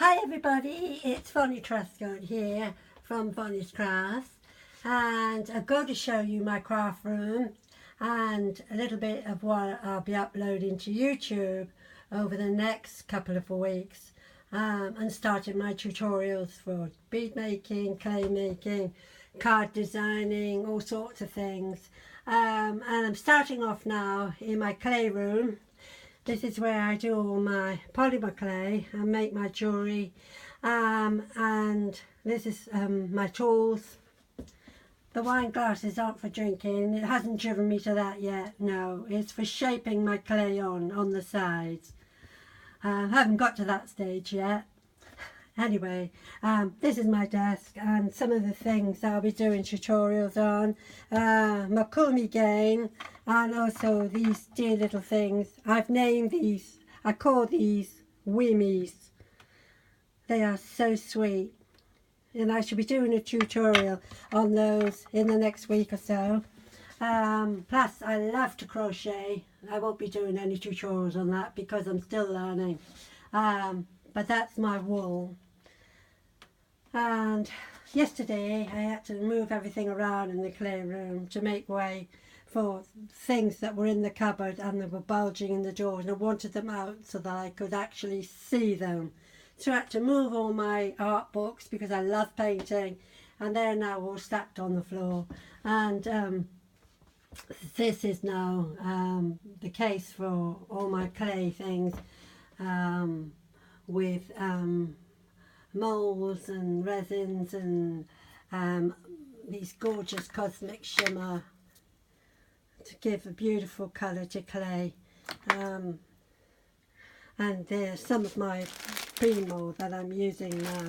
Hi everybody, it's Vonnie Truscott here from Vonnie's Crafts, and I'm going to show you my craft room and a little bit of what I'll be uploading to YouTube over the next couple of weeks, and starting my tutorials for bead making, clay making, card designing, all sorts of things. And I'm starting off now in my clay room. This is where I do all my polymer clay and make my jewellery, and this is my tools. The wine glasses aren't for drinking, it hasn't driven me to that yet, no, it's for shaping my clay on the sides. I haven't got to that stage yet. Anyway, this is my desk and some of the things that I'll be doing tutorials on. My Kumi gain, and also these dear little things. I've named these, I call these Wimmies. They are so sweet. And I shall be doing a tutorial on those in the next week or so. Plus, I love to crochet. I won't be doing any tutorials on that because I'm still learning. But that's my wool. And yesterday I had to move everything around in the clay room to make way for things that were in the cupboard and they were bulging in the doors, and I wanted them out so that I could actually see them. So I had to move all my art books because I love painting, and they're now all stacked on the floor. And this is now the case for all my clay things, with molds and resins and these gorgeous cosmic shimmer to give a beautiful colour to clay. And there's some of my pre-mold that I'm using now,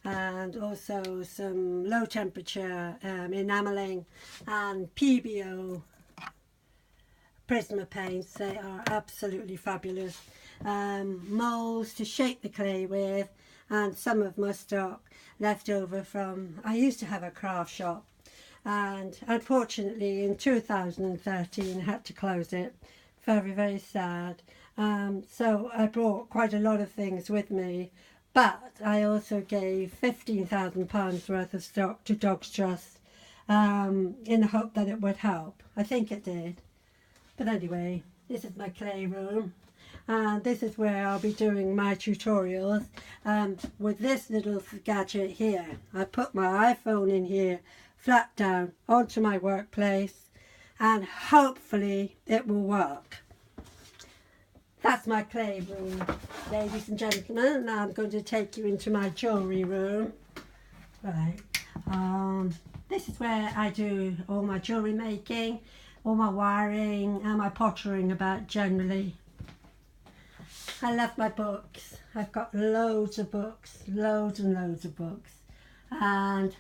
and also some low temperature enamelling and PBO Prisma paints. They are absolutely fabulous. Molds to shape the clay with, and some of my stock left over from, I used to have a craft shop, and unfortunately in 2013 I had to close it. Very, very sad. So I brought quite a lot of things with me, but I also gave £15,000 worth of stock to Dogs Trust, in the hope that it would help. I think it did. But anyway, this is my clay room, and this is where I'll be doing my tutorials with this little gadget here. I put my iPhone in here flat down onto my workplace, and hopefully it will work. That's my clay room, ladies and gentlemen. Now I'm going to take you into my jewellery room. Right. This is where I do all my jewellery making, all my wiring and my pottering about generally. I love my books. I've got loads of books, loads and loads of books. And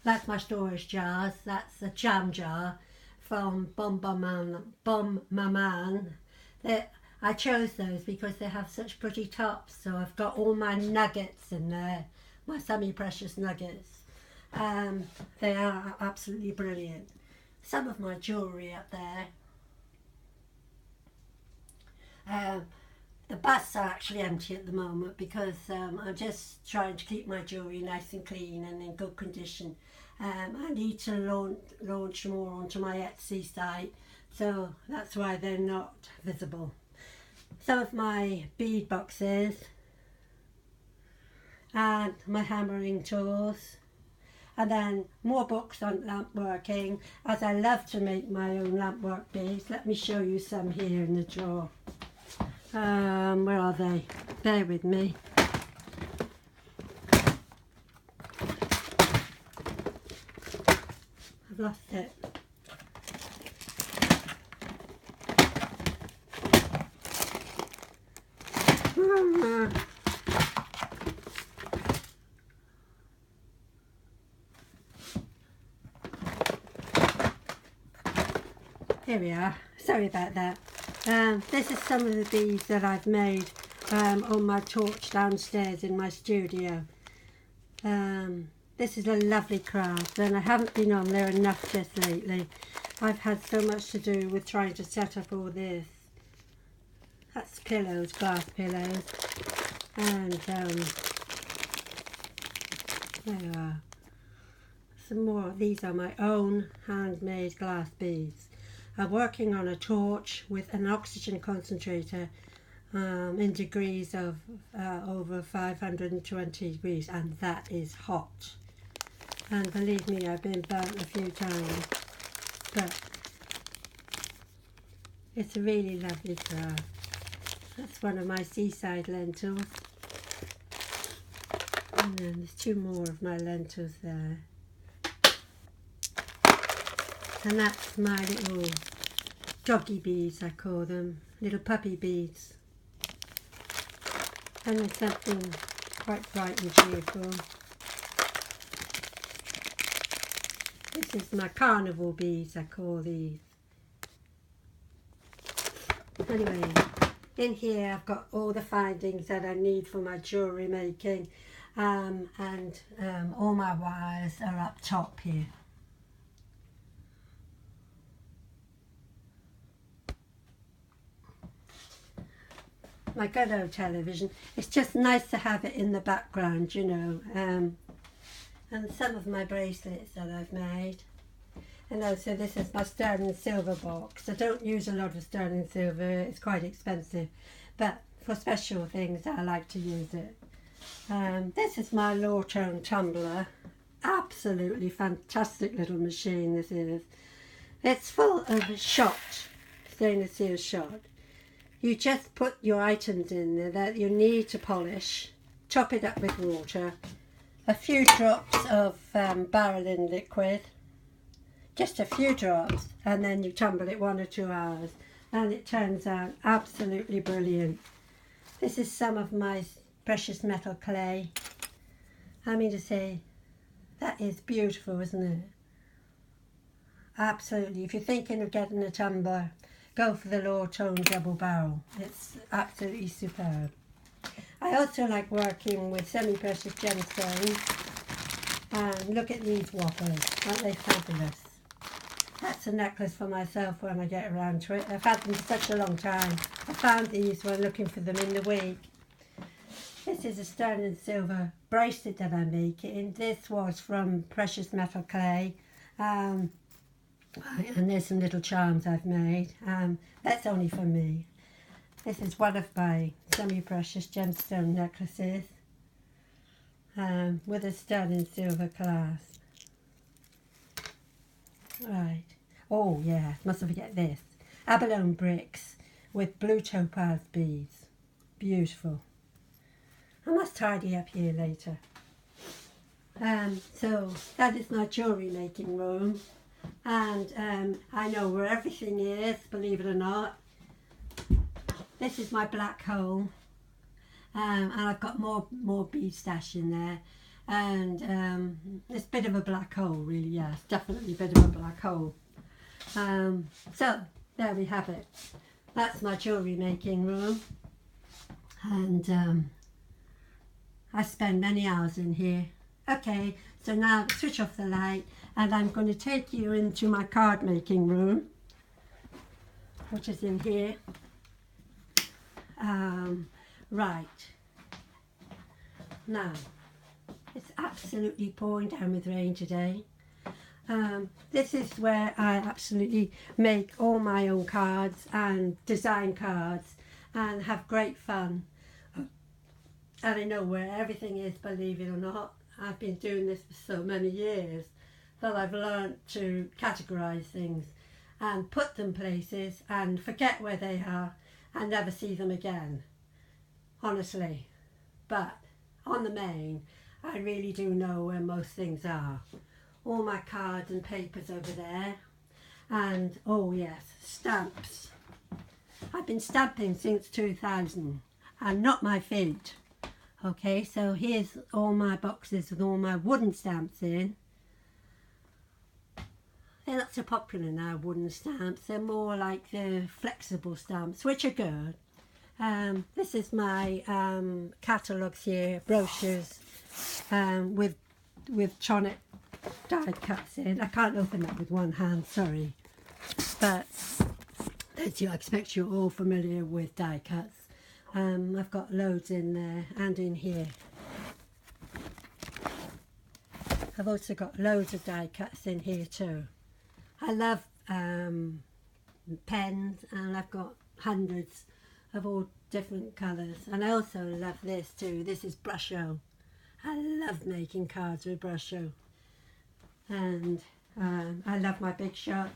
that's my storage jars. That's a jam jar from Bum Maman. I chose those because they have such pretty tops. So I've got all my nuggets in there, my semi-precious nuggets. They are absolutely brilliant. Some of my jewellery up there. The busts are actually empty at the moment because I'm just trying to keep my jewellery nice and clean and in good condition. I need to launch more onto my Etsy site, so that's why they're not visible. Some of my bead boxes and my hammering tools, and then more books on lamp working, as I love to make my own lamp work beads. Let me show you some here in the drawer. Where are they? Bear with me. I've lost it. Here we are. Sorry about that. This is some of the beads that I've made on my torch downstairs in my studio. This is a lovely craft, and I haven't been on there enough just lately. I've had so much to do with trying to set up all this. That's pillows, glass pillows, and There you are. Some more. These are my own handmade glass beads. I'm working on a torch with an oxygen concentrator in degrees of over 520 degrees, and that is hot. And believe me, I've been burnt a few times, but it's a really lovely craft. That's one of my seaside lentils. And then there's two more of my lentils there. And that's my little doggy beads, I call them, little puppy beads. And there's something quite bright and cheerful. This is my carnival beads, I call these. Anyway, in here I've got all the findings that I need for my jewellery making, and all my wires are up top here. My good old television. It's just nice to have it in the background, you know, and some of my bracelets that I've made. And also this is my sterling silver box. I don't use a lot of sterling silver, it's quite expensive, but for special things I like to use it. This is my low tone tumbler. Absolutely fantastic little machine this is. It's full of shot, stainless steel shot. You just put your items in there that you need to polish, top it up with water, a few drops of barreling liquid, just a few drops, and then you tumble it 1 or 2 hours, and it turns out absolutely brilliant. This is some of my precious metal clay. I mean to say, that is beautiful, isn't it? Absolutely. If you're thinking of getting a tumbler, go for the low tone double barrel. It's absolutely superb. I also like working with semi-precious gemstones. And look at these whoppers, aren't they fabulous? That's a necklace for myself when I get around to it. I've had them for such a long time. I found these when looking for them in the week. This is a sterling silver bracelet that I'm making. This was from precious metal clay. And there's some little charms I've made. That's only for me. This is one of my semi-precious gemstone necklaces with a sterling silver clasp. Right. Oh yeah, mustn't forget this. Abalone bricks with blue topaz beads. Beautiful. I must tidy up here later. So that is my jewellery making room. And I know where everything is, believe it or not. This is my black hole, and I've got more bead stash in there, and it's a bit of a black hole really, yes, definitely a bit of a black hole. So there we have it. That's my jewellery making room, and I spend many hours in here. Okay, so now switch off the light, and I'm going to take you into my card making room, which is in here. Right, now it's absolutely pouring down with rain today. This is where I absolutely make all my own cards and design cards and have great fun. And I know where everything is, believe it or not. I've been doing this for so many years that I've learned to categorise things and put them places and forget where they are and never see them again, honestly. But on the main, I really do know where most things are. All my cards and papers over there, and oh yes, stamps. I've been stamping since 2000 and not my feet. Okay, so here's all my boxes with all my wooden stamps in. They're not so popular now, wooden stamps. They're more like the flexible stamps, which are good. This is my catalogues here, brochures, with tronic die cuts in. I can't open that with one hand, sorry. But as you, I expect you're all familiar with die cuts. I've got loads in there and in here. I've also got loads of die cuts in here too. I love pens, and I've got hundreds of all different colours. And I also love this too. This is Brusho. I love making cards with Brusho. And I love my Big Shot.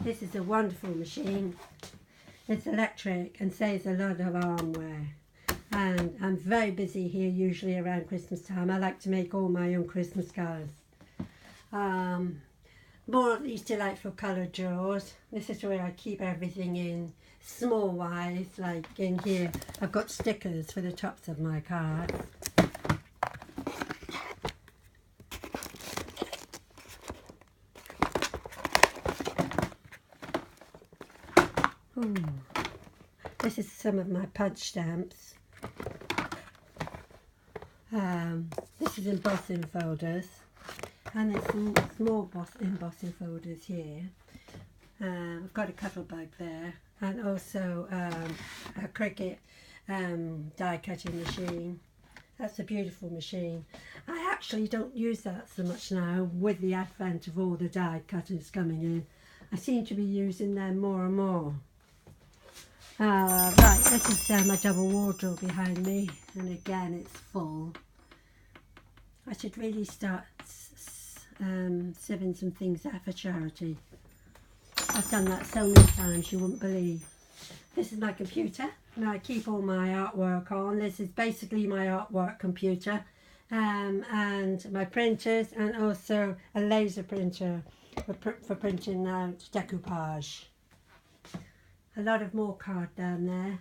This is a wonderful machine. It's electric and saves a lot of arm wear. And I'm very busy here usually around Christmas time. I like to make all my own Christmas cards. More of these delightful coloured drawers. This is where I keep everything in, small wise, like in here I've got stickers for the tops of my cards. This is some of my punch stamps. This is embossing folders, and there's some small embossing folders here. I've got a Cuttlebug there, and also a Cricut die cutting machine. That's a beautiful machine. I actually don't use that so much now with the advent of all the die cutters coming in. I seem to be using them more and more. Right, this is my double wardrobe behind me, and again it's full. I should really start sieving some things out for charity. I've done that so many times you wouldn't believe. This is my computer, and I keep all my artwork on. This is basically my artwork computer, and my printers, and also a laser printer for printing out decoupage. A lot of more card down there,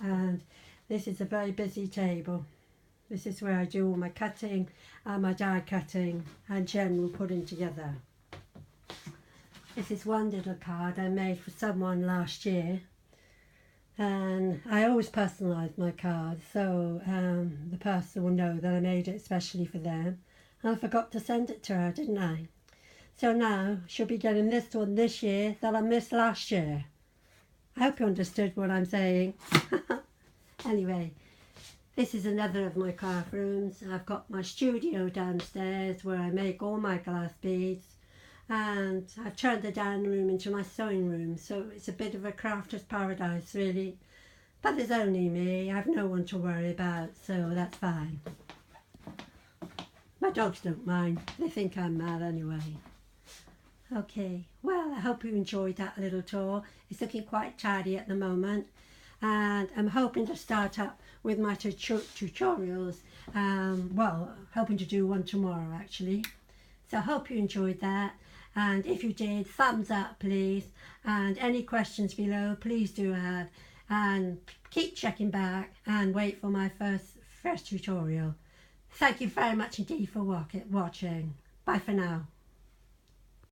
and this is a very busy table. This is where I do all my cutting and my die cutting and general putting together. This is one little card I made for someone last year, and I always personalise my cards, so the person will know that I made it especially for them. And I forgot to send it to her, didn't I? So now she'll be getting this one this year that I missed last year. I hope you understood what I'm saying. Anyway, this is another of my craft rooms. I've got my studio downstairs where I make all my glass beads, and I've turned the dining room into my sewing room, so it's a bit of a crafter's paradise really. But there's only me, I've no one to worry about, so that's fine. My dogs don't mind, they think I'm mad anyway. Okay, well, I hope you enjoyed that little tour. It's looking quite tidy at the moment, and I'm hoping to start up with my tutorials. Well, hoping to do one tomorrow actually. So I hope you enjoyed that, and if you did, thumbs up please, and any questions below please do add, and keep checking back and wait for my first tutorial. Thank you very much indeed for watching. Bye for now.